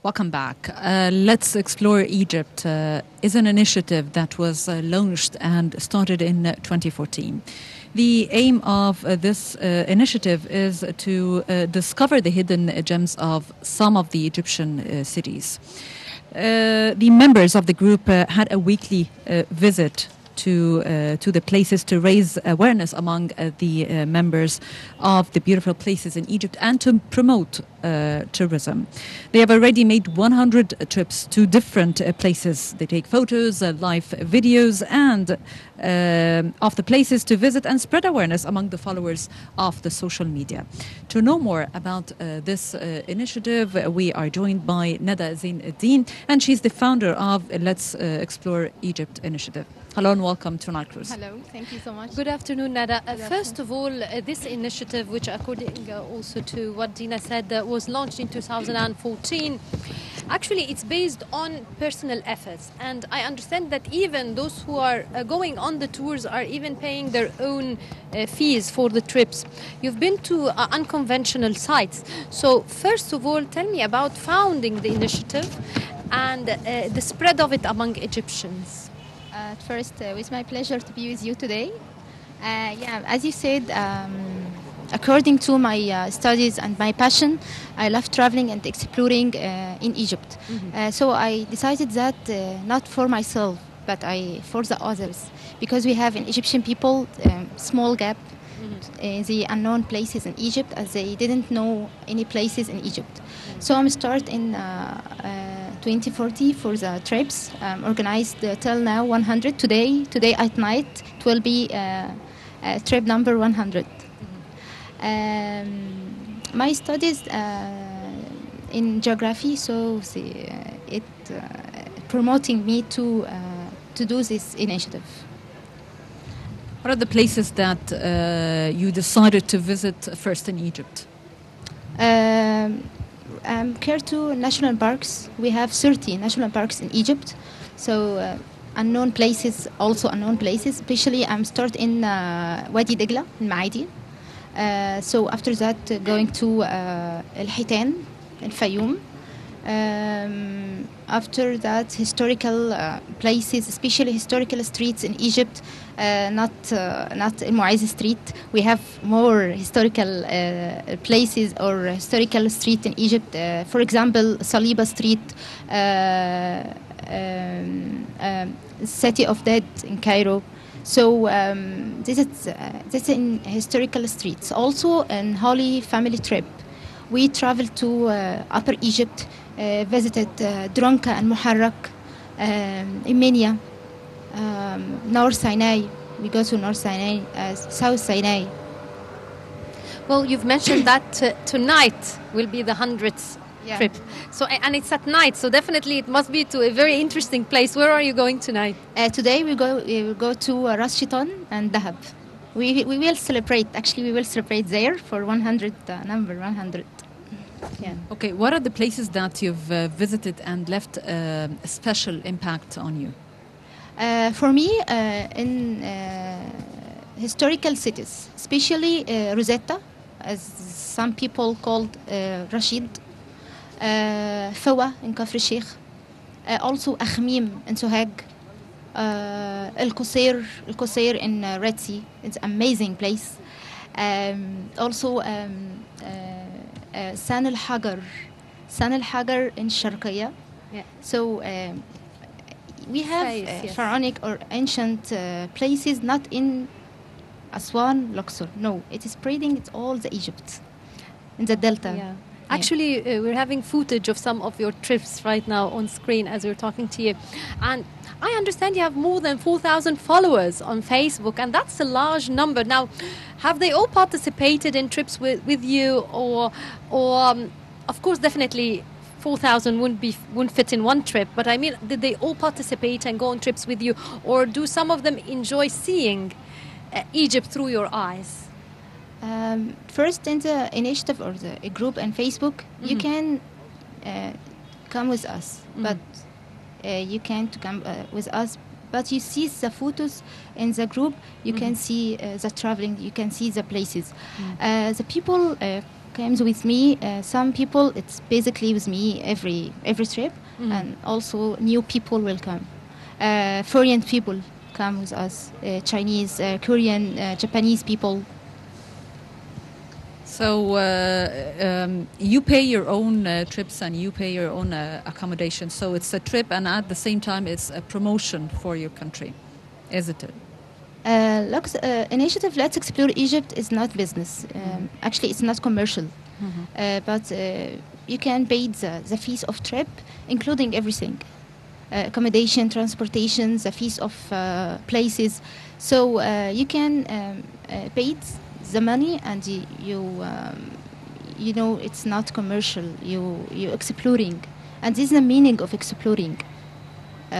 Welcome back. Let's Explore Egypt is an initiative that was launched and started in 2014. The aim of this initiative is to discover the hidden gems of some of the Egyptian cities. The members of the group had a weekly visit to the places to raise awareness among the members of the beautiful places in Egypt and to promote tourism. They have already made 100 trips to different places. They take photos, live videos, and of the places to visit and spread awareness among the followers of the social media. To know more about this initiative, we are joined by Nada Zainuddin, and she's the founder of Let's Explore Egypt initiative. Hello and welcome to Nile Cruise. Hello, thank you so much. Good afternoon, Nada. First of all, this initiative, which according also to what Dina said, was launched in 2014. Actually, it's based on personal efforts. And I understand that even those who are going on the tours are even paying their own fees for the trips. You've been to unconventional sites. So first of all, tell me about founding the initiative and the spread of it among Egyptians. At first, it's my pleasure to be with you today. As you said, according to my studies and my passion, I love traveling and exploring in Egypt. Mm-hmm. So I decided that not for myself, but for the others, because we have in Egyptian people small gap in the unknown places in Egypt, as they didn't know any places in Egypt. So I'm start in 2040 for the trips organized till now 100. Today at night it will be trip number 100. My studies in geography, so it promoting me to do this initiative. What are the places that you decided to visit first in Egypt? Care to national parks. We have 30 national parks in Egypt. So unknown places, especially I'm start in Wadi Degla in Maadi. So after that going to El Hitan in Fayoum. After that historical places, especially historical streets in Egypt, not El Muaiz Street. We have more historical places or historical street in Egypt. For example, Saliba Street, City of Dead in Cairo. So this is in historical streets. Also, in Holy Family trip, we traveled to Upper Egypt. Visited Dronka and Muharrak, Imenia, North Sinai. We go to North Sinai, South Sinai. Well, you've mentioned that tonight will be the 100th trip. So, and it's at night, so definitely it must be to a very interesting place. Where are you going tonight? Today we will go to Ras Shaitan and Dahab. We will celebrate. Actually, we will celebrate there for 100 number 100. Yeah. Okay, what are the places that you've visited and left a special impact on you? For me, in historical cities, especially Rosetta, as some people called Rashid, Fawa in Kafr Sheikh, also Akhmim in Sohag, El Qusair in Red Sea. It's an amazing place. Also San al-Hagar in Sharqiyya. Yeah. So we have pharaonic or ancient places, not in Aswan, Luxor. No, it is spreading. It's all the Egypt in the Delta. Yeah. Actually, we're having footage of some of your trips right now on screen as we're talking to you. And I understand you have more than 4,000 followers on Facebook, and that's a large number. Now, have they all participated in trips with you? Or of course, definitely 4,000 wouldn't fit in one trip. But I mean, did they all participate and go on trips with you? Or do some of them enjoy seeing Egypt through your eyes? First, in the initiative or the group on Facebook, you can come with us, but you can't come with us. But you see the photos in the group, you can see the traveling, you can see the places. The people comes with me. Some people, it's basically with me every trip, and also new people will come. Foreign people come with us, Chinese, Korean, Japanese people. So you pay your own trips and you pay your own accommodation. So it's a trip, and at the same time, it's a promotion for your country, isn't it? Look, initiative Let's Explore Egypt is not business. Actually, it's not commercial. But you can pay the fees of trip, including everything. Accommodation, transportation, the fees of places. So you can pay the money, and you know it's not commercial. You exploring, and this is the meaning of exploring.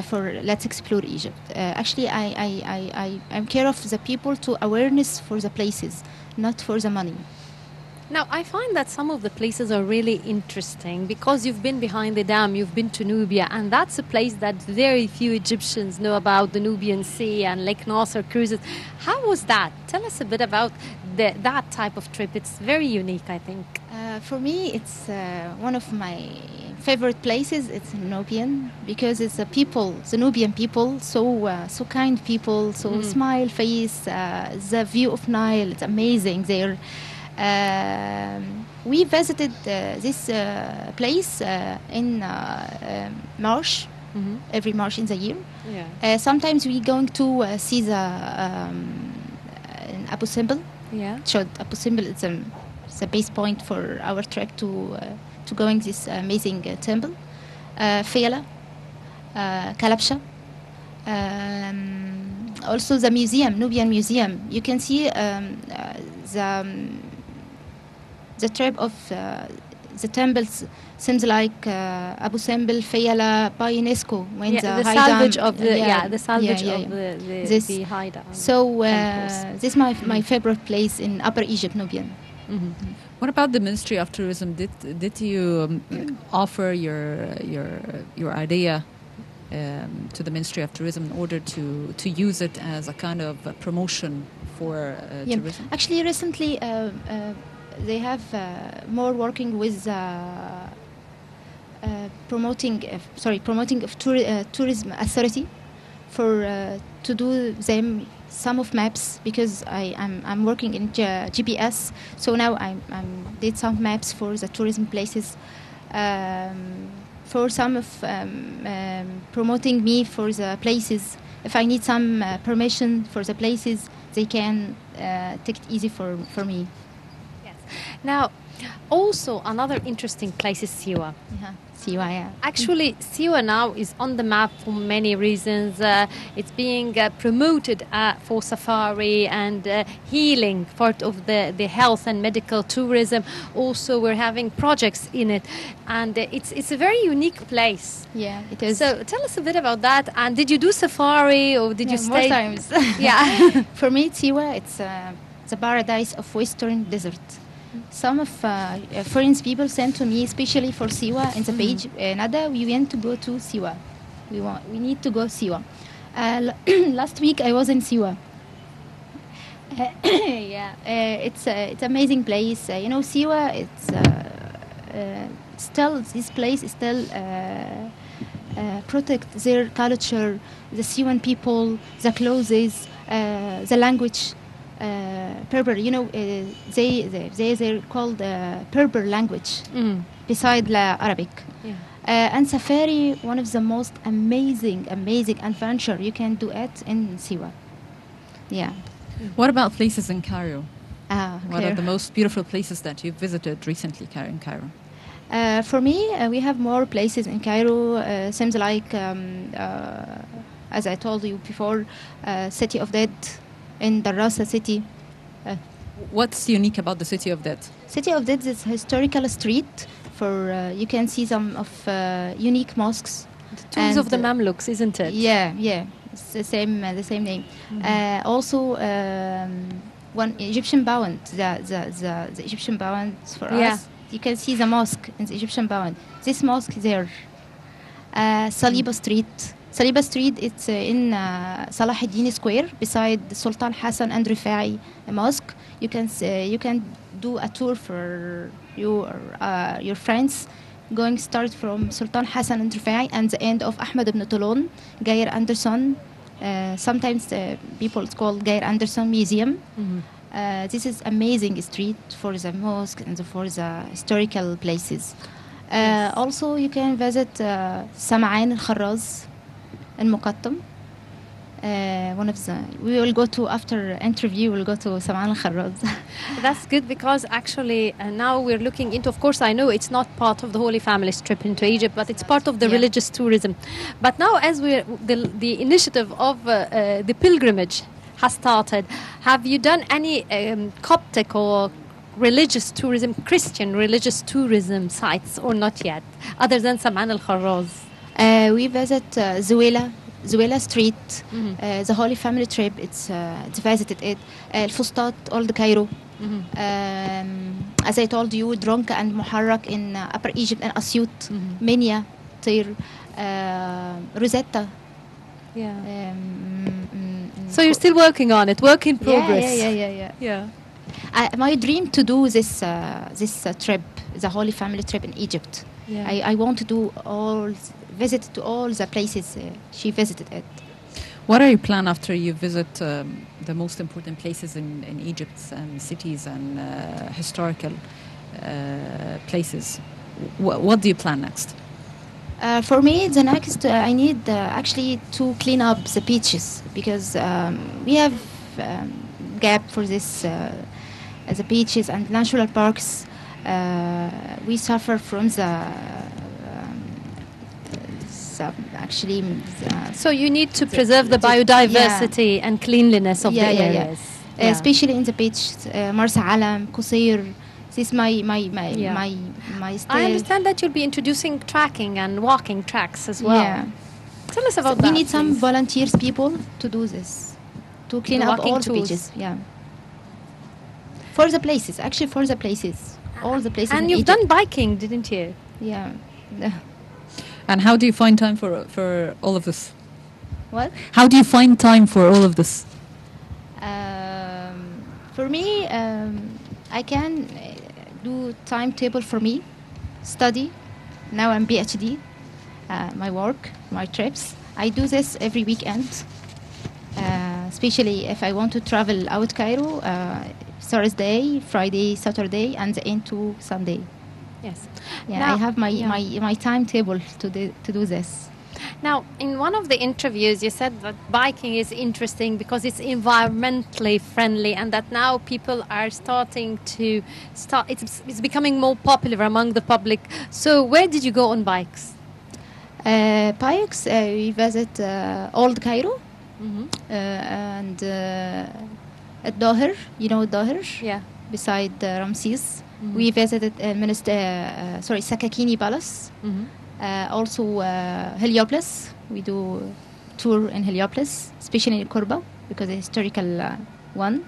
For Let's Explore Egypt. Actually, I'm care of the people to awareness for the places, not for the money. Now, I find that some of the places are really interesting because you've been behind the dam, you've been to Nubia, and that's a place that very few Egyptians know about, the Nubian Sea and Lake Nasser cruises. How was that? Tell us a bit about that type of trip. It's very unique, I think. For me, it's one of my favorite places. It's Nubian because it's the Nubian people, so kind people, so smile face. The view of Nile, it's amazing there. We visited this place in March, every March in the year. Yeah. Sometimes we going to see the Abu Simbel. Yeah. Abu Simbel is the base point for our trek to going this amazing temple. Fiyala, Kalabsha. Also the museum, Nubian Museum. You can see the trip of the temples seems like Abu Simbel, Fiyala by UNESCO when the salvage of the salvage of the high dam. So this is my favorite place in Upper Egypt, Nubian. What about the Ministry of Tourism? Did you offer your idea to the Ministry of Tourism in order to use it as a kind of promotion for tourism? Actually, recently they have more working with promoting of tourism authority for to do them some of maps, because I'm working in GPS, so now I'm did some maps for the tourism places, for some of promoting me for the places. If I need some permission for the places, they can take it easy for me. Yes. Now, also another interesting place is Siwa. Siwa, yeah. Actually, Siwa now is on the map for many reasons. It's being promoted for safari and healing, part of the health and medical tourism. Also, we're having projects in it, and it's a very unique place. Yeah, it is. So tell us a bit about that. And did you do safari, or did you stay? More times. Yeah. For me, Siwa, it's the paradise of Western desert. Some of foreign people sent to me, especially for Siwa, in the page. Nada, we want to go to Siwa. We need to go Siwa. Last week I was in Siwa. Yeah, it's amazing place. Siwa. It's still this place is still protect their culture, the Siwan people, the clothes, the language. Berber, they're called Berber language, beside Arabic. Yeah. And safari, one of the most amazing adventure you can do it in Siwa. Yeah. What about places in Cairo? What Cairo. are the most beautiful places that you've visited recently in Cairo? For me, we have more places in Cairo. Seems like, as I told you before, City of Dead. In Darasa city. What's unique about the City of Dead? City of Dead is a historical street for you can see some of unique mosques. The tombs of the Mamluks, isn't it? Yeah. It's the same name. Also, one Egyptian bound, the Egyptian bound for us. You can see the mosque in the Egyptian bound. This mosque there, Saliba Street, Saliba Street, it's in Salah ad-Din Square, beside the Sultan Hassan and Rifai Mosque. You can do a tour for your friends, going start from Sultan Hassan and Rifai and the end of Ahmed ibn Toulon, Gair Anderson. Sometimes people call Gair Anderson Museum. This is amazing street for the mosque and for the historical places. Yes. Also, you can visit Sam'an al-Kharraz in Muqattam. We will go to, after interview, we'll go to Sam'an al-Kharraz. That's good, because actually now we're looking into, of course I know it's not part of the Holy Family's trip into Egypt, but it's part of the religious tourism. But now as the initiative of the pilgrimage has started, have you done any Coptic or religious tourism, Christian religious tourism sites, or not yet, other than Sam'an al-Kharraz? We visit Zuela Street, the Holy Family trip. It's visited it. Al-Fustat, Old Cairo. As I told you, Dronka and Muharrak in Upper Egypt and Asyut, Minya, Tir, Rosetta. Yeah. So you're still working on it, work in progress. Yeah. My dream to do this trip, the Holy Family trip in Egypt. Yeah. I want to do visit to all the places she visited it. What are your plans after you visit the most important places in Egypt and cities and historical places? What do you plan next? For me, the next, I need actually to clean up the beaches, because we have gap for this, the beaches and natural parks. We suffer from the so you need to preserve the biodiversity and cleanliness of the areas. Especially in the beaches, Marsa Alam, Qusayr. This is my style. I understand that you'll be introducing trekking and walking tracks as well. Yeah. Tell us about that. We need some please. volunteers, people, to do this, to clean up all the beaches. Yeah. For the places, actually, for the places, all the places. And you've done biking, didn't you? Yeah. And how do you find time for all of this? What? How do you find time for all of this? For me, I can do timetable for me, study. Now I'm PhD, my work, my trips. I do this every weekend, especially if I want to travel out Cairo, Thursday, Friday, Saturday, and into Sunday. Yes. Yeah, Now, I have my timetable to do this. Now, in one of the interviews, you said that biking is interesting because it's environmentally friendly, and that now people are starting to it's becoming more popular among the public. So, where did you go on bikes? Bikes, we visit Old Cairo and at Doher. You know Doher? Yeah. Beside Ramses. We visited Sakakini Palace. Also Heliopolis. We do tour in Heliopolis, especially in Korba, because it's a historical one.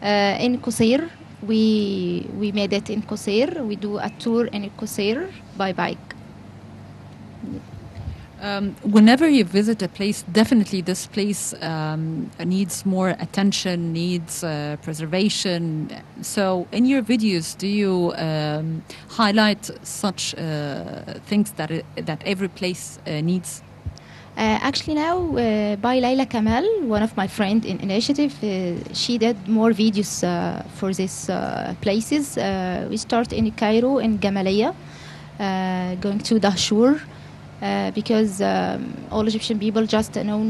In Qusayr, we made it in Qusayr. We do a tour in Qusayr by bike. Whenever you visit a place, definitely this place needs more attention, needs preservation. So in your videos, do you highlight such things that every place needs? Actually now, by Laila Kamal, one of my friends in initiative, she did more videos for these places. We start in Cairo, in Gamaliya, going to Dahshur. Because all Egyptian people just know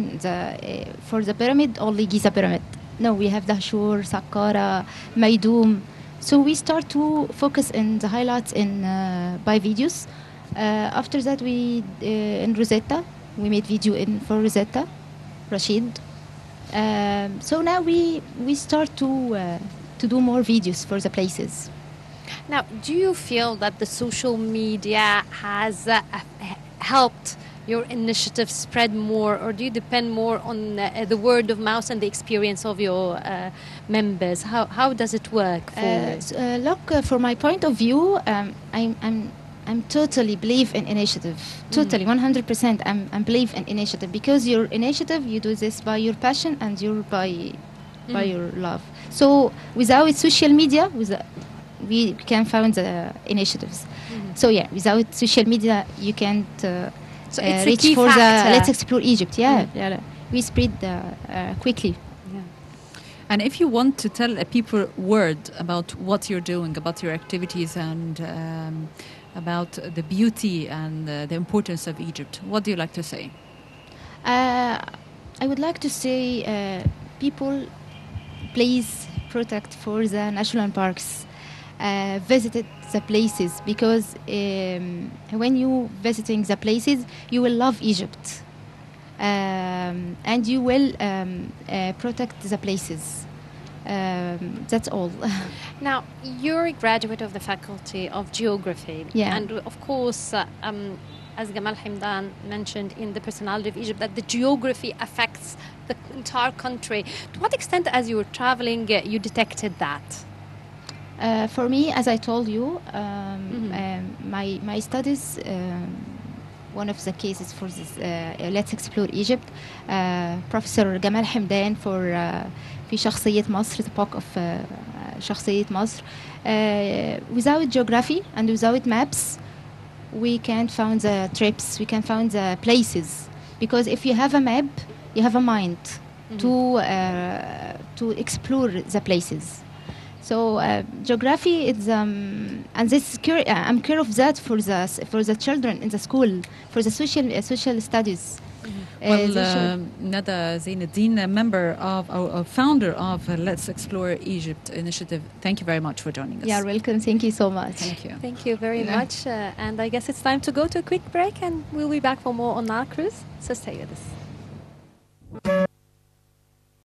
for the pyramid, only Giza pyramid. No, we have Dahshur, Saqqara, Maydoum. So we start to focus in the highlights by videos. After that, we in Rosetta, we made video for Rosetta, Rashid. So now we start to do more videos for the places. Now, do you feel that the social media has helped your initiative spread more, or do you depend more on the word of mouth and the experience of your members? How does it work? Look, for my point of view, I'm I'm totally believe in initiative. Totally, 100%. I'm believe in initiative because your initiative, you do this by your passion and by your love. So without social media, we can find the initiatives. So yeah, without social media, you can't So it's a reach key for factor. the Let's Explore Egypt. Yeah, we spread quickly. And if you want to tell a people word about what you're doing, about your activities, and about the beauty and the importance of Egypt, what do you like to say? I would like to say, people, please protect for the national parks. Visit the places because when you visiting the places, you will love Egypt. And you will protect the places. That's all. Now, you're a graduate of the Faculty of Geography. Yeah. And of course, as Gamal Hamdan mentioned in The Personality of Egypt, that the geography affects the entire country. To what extent, as you were traveling, you detected that? For me, as I told you, my studies, one of the cases for this Let's Explore Egypt, Professor Gamal Hamdan for في شخصية مصر, the book of شخصية مصر. Without geography and without maps, we can't find the trips, we can find the places. Because if you have a map, you have a mind to explore the places. So geography is and this I'm care of that for the children in the school for the social studies. Well, Nada Zainuddin, a member of or founder of Let's Explore Egypt initiative, thank you very much for joining us. You're welcome. Thank you so much. Thank you. Thank you very much. And I guess it's time to go to a quick break, and we'll be back for more on Nile Cruise. So stay with us.